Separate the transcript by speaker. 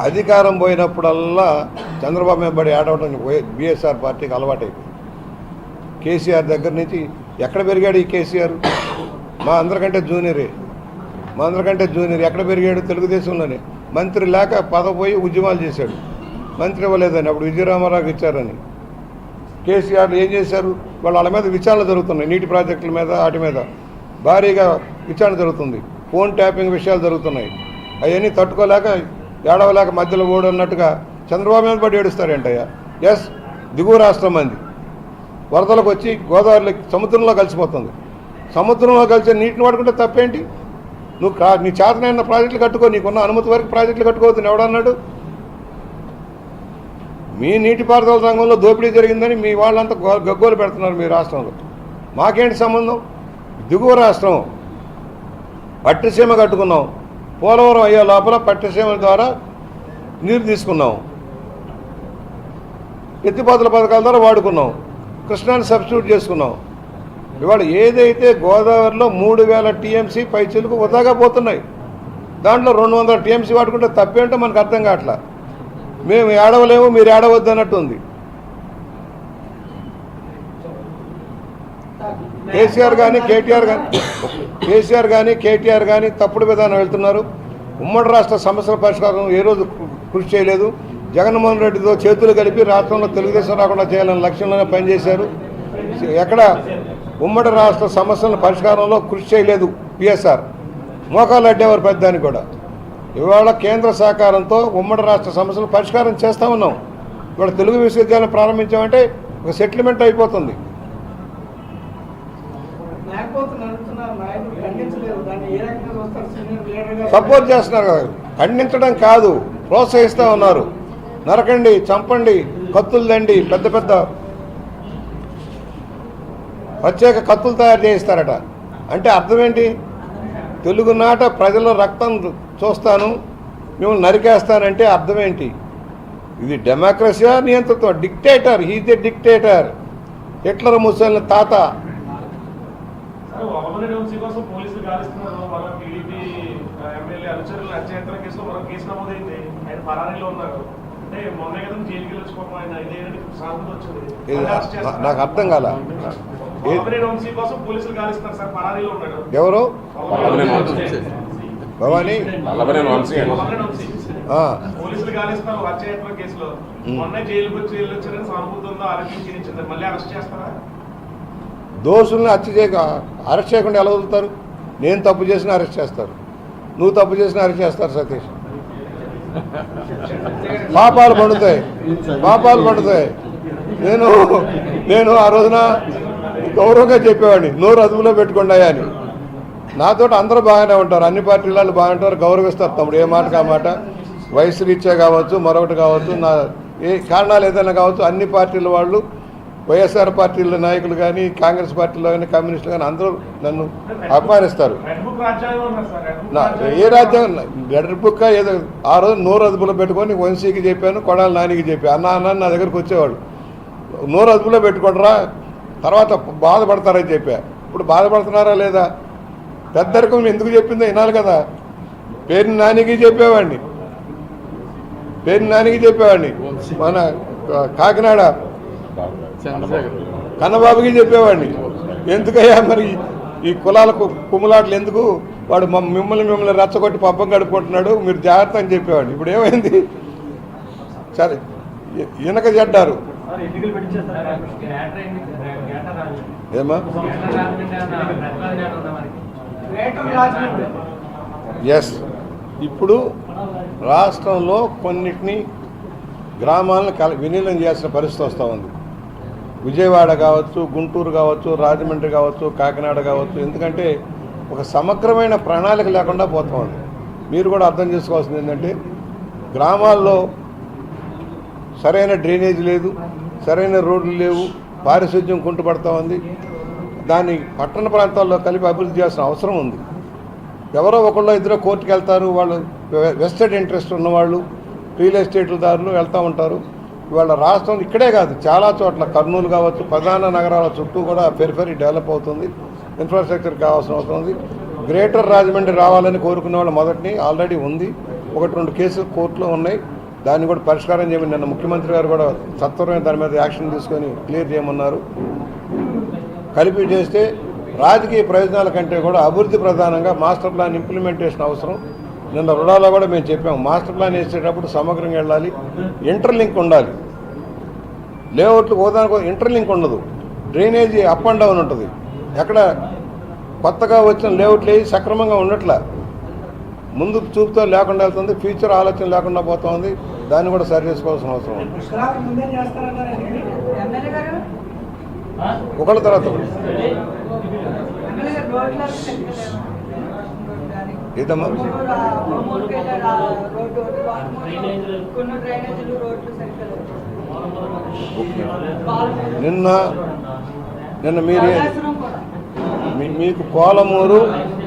Speaker 1: అధికారం పోయినప్పుడల్లా చంద్రబాబు మీద పడి ఆడవడం బీఎస్ఆర్ పార్టీకి అలవాటైపోయింది. కేసీఆర్ దగ్గర నుంచి ఎక్కడ పెరిగాడు ఈ కేసీఆర్? మా అందరికంటే జూనియర్ ఎక్కడ పెరిగాడు? తెలుగుదేశంలోనే. మంత్రి లేక పదపోయి ఉద్యమాలు చేశాడు. మంత్రి ఇవ్వలేదని అప్పుడు విజయరామారావుకి ఇచ్చారని. కేసీఆర్ ఏం చేశారు? వాళ్ళ మీద విచారణ జరుగుతున్నాయి. నీటి ప్రాజెక్టుల మీద వాటి మీద భారీగా విచారణ జరుగుతుంది. ఫోన్ ట్యాపింగ్ విషయాలు జరుగుతున్నాయి. అవన్నీ తట్టుకోలేక ఏడవలేక మధ్యలో ఓడన్నట్టుగా చంద్రబాబు మీద పడి ఏడుస్తారేంటయ్యా? ఎస్, దిగువ రాష్ట్రం మంది వరదలకు వచ్చి గోదావరిలో సముద్రంలో కలిసిపోతుంది. సముద్రంలో కలిసి నీటిని వాడుకుంటే తప్పేంటి? నువ్వు నీ చేతనైన ప్రాజెక్టులు కట్టుకో, నీకున్న అనుమతి వరకు ప్రాజెక్టులు కట్టుకోవద్దని ఎవడన్నాడు? మీ నీటిపారుదల రంగంలో దోపిడీ జరిగిందని మీ వాళ్ళంతా గగ్గోలు పెడుతున్నారు మీ రాష్ట్రంలో. మాకేంటి సంబంధం? దిగువ రాష్ట్రం పట్టిసీమ కట్టుకున్నాం. పోలవరం అయ్యే లోపల పట్టిసీమ ద్వారా నీరు తీసుకున్నాం. ఎత్తిపోతల పథకాల ద్వారా వాడుకున్నాం. కృష్ణాన్ని సబ్స్టిట్యూట్ చేసుకున్నాం. ఇవాళ ఏదైతే గోదావరిలో 3000 టీఎంసీ పైచీలకు వృధాగా పోతున్నాయి, దాంట్లో 200 టీఎంసీ వాడుకుంటే తప్పేంటో మనకు అర్థం కావట్లా. మేము ఏడవలేము, మీరు ఏడవద్దు అన్నట్టు ఉంది. కేసీఆర్ కానీ కేటీఆర్ కానీ తప్పుడు విధానం వెళ్తున్నారు. ఉమ్మడి రాష్ట్ర సమస్యల పరిష్కారం ఏ రోజు కృషి చేయలేదు. జగన్మోహన్ రెడ్డితో చేతులు కలిపి రాష్ట్రంలో తెలుగుదేశం రాకుండా చేయాలనే లక్ష్యంలోనే పనిచేశారు. ఎక్కడ ఉమ్మడి రాష్ట్ర సమస్యల పరిష్కారంలో కృషి చేయలేదు పిఎస్ఆర్. మోకాలు అడ్డేవారు పెద్దానికి కూడా. ఇవాళ కేంద్ర సహకారంతో ఉమ్మడి రాష్ట్ర సమస్యలు పరిష్కారం చేస్తూ ఉన్నాం. ఇవాళ తెలుగు విశ్వవిద్యాలయం ప్రారంభించామంటే ఒక సెటిల్మెంట్ అయిపోతుంది. సపోర్ట్ చేస్తున్నారు కదా, ఖండించడం కాదు, ప్రోత్సహిస్తూ ఉన్నారు. నరకండి, చంపండి, కత్తులు దండి, పెద్ద పెద్ద ప్రత్యేక కత్తులు తయారు చేయిస్తారట. అంటే అర్థం ఏంటి? తెలుగునాట ప్రజల రక్తం చూస్తాను, మిమ్మల్ని నరికేస్తానంటే అర్థం ఏంటి? ఇది డెమోక్రసీయా నియంత్రితం? Dictator, he's a dictator. Hitler ముసలిన తాత. నాకు అర్థం కాల. ఎవరు? భవానీ దోషుల్ని అరెస్ట్ చేయకుండా ఎలా వదులుతారు? నేను తప్పు చేసినా అరెస్ట్ చేస్తారు, నువ్వు తప్పు చేసినా అరెస్ట్ చేస్తారు. సతీష్, పాపాలు పండుతాయి. నేను ఆ రోజున గౌరవంగా చెప్పేవాడిని, నోరు అదుపులో పెట్టుకోండి అని. నాతో అందరూ బాగానే ఉంటారు, అన్ని పార్టీల వాళ్ళు బాగుంటారు, గౌరవిస్తారు. తమ్ముడు ఏ మాటకు ఆ మాట, వయసు రీత్యా కావచ్చు, మరొకటి కావచ్చు, నా ఏ కారణాలు ఏదైనా కావచ్చు, అన్ని పార్టీల వాళ్ళు, వైఎస్ఆర్ పార్టీల నాయకులు కానీ, కాంగ్రెస్ పార్టీలో కానీ, కమ్యూనిస్టులు కానీ అందరూ నన్ను అభిమానిస్తారు. ఏ రాజ్యాంగం రెడ్ బుక్ ఏదో ఆ రోజు నోరు అదుపులో పెట్టుకొని వంశీకి చెప్పాను, కొడాలి నానికి చెప్పాను. అన్న నా దగ్గరికి వచ్చేవాడు, నోరు అదుపులో పెట్టుకుంటారా, తర్వాత బాధపడతారని చెప్పా. ఇప్పుడు బాధపడుతున్నారా లేదా? పెద్దరికం ఎందుకు చెప్పిందో వినాలి కదా. పేరు నానికి చెప్పేవాడిని, మన కాకినాడ కన్నబాబుకి చెప్పేవాడిని. ఎందుకయ్యా మరి ఈ కులాలకు కుమ్ములాటలు ఎందుకు? వాడు మిమ్మల్ని రెచ్చగొట్టి పబ్బం గడుపుకుంటున్నాడు, మీరు జాగ్రత్త అని చెప్పేవాడిని. ఇప్పుడు ఏమైంది? సరే, వెనక చెడ్డారు. ఏమా ఎస్, ఇప్పుడు రాష్ట్రంలో కొన్నిటిని గ్రామాలను విలీనం చేయాల్సిన పరిస్థితి వస్తూ ఉంది. విజయవాడ కావచ్చు, గుంటూరు కావచ్చు, రాజమండ్రి కావచ్చు, కాకినాడ కావచ్చు. ఎందుకంటే ఒక సమగ్రమైన ప్రణాళిక లేకుండా పోతా ఉంది. మీరు కూడా అర్థం చేసుకోవాల్సింది ఏంటంటే, గ్రామాల్లో సరైన డ్రైనేజ్ లేదు, సరైన రోడ్లు లేవు, పారిశుద్ధ్యం కుంటుపడతా ఉంది. దాన్ని పట్టణ ప్రాంతాల్లో కలిపి అభివృద్ధి చేయాల్సిన అవసరం ఉంది. ఎవరో ఒకళ్ళు ఇద్దరు కోర్టుకు వెళ్తారు, వాళ్ళు వెస్టెడ్ ఇంట్రెస్ట్ ఉన్నవాళ్ళు, రియల్ ఎస్టేట్లదారులు వెళ్తూ ఉంటారు. ఇవాళ రాష్ట్రం ఇక్కడే కాదు, చాలా చోట్ల కర్నూలు కావచ్చు, ప్రధాన నగరాల చుట్టూ కూడా పెరిఫెరీ డెవలప్ అవుతుంది, ఇన్ఫ్రాస్ట్రక్చర్ కావాల్సిన అవసరం ఉంది. గ్రేటర్ రాజమండ్రి రావాలని కోరుకునే వాళ్ళు మొదటిని ఆల్రెడీ ఉంది. ఒకటి రెండు కేసులు కోర్టులో ఉన్నాయి, దాన్ని కూడా పరిష్కారం చేయమని నిన్న ముఖ్యమంత్రి గారు కూడా సత్వరమే దాని మీద యాక్షన్ తీసుకొని క్లియర్ చేయమన్నారు. కలిపి చేస్తే రాజకీయ ప్రయోజనాల కంటే కూడా అభివృద్ధి ప్రధానంగా మాస్టర్ ప్లాన్ ఇంప్లిమెంటేషన్ అవసరం. నిన్న రుణాలో కూడా మేము చెప్పాము, మాస్టర్ ప్లాన్ వేసేటప్పుడు సమగ్రంగా వెళ్ళాలి, ఇంటర్లింక్ ఉండాలి. లేఅవుట్లు హోదానికి ఇంటర్లింక్ ఉండదు, డ్రైనేజీ అప్ అండ్ డౌన్ ఉంటుంది. ఎక్కడ కొత్తగా వచ్చిన లేఅవుట్లు వేసి సక్రమంగా ఉండట్లా, ముందుకు చూపుతో లేకుండా వెళ్తుంది, ఫ్యూచర్ ఆలోచన లేకుండా పోతుంది. దాన్ని కూడా సరి చేసుకోవాల్సిన అవసరం ఉంది. ఒకళ్ళ తర్వాత ఏదమ్మా నిన్న మీరే మీకు కోలమూరు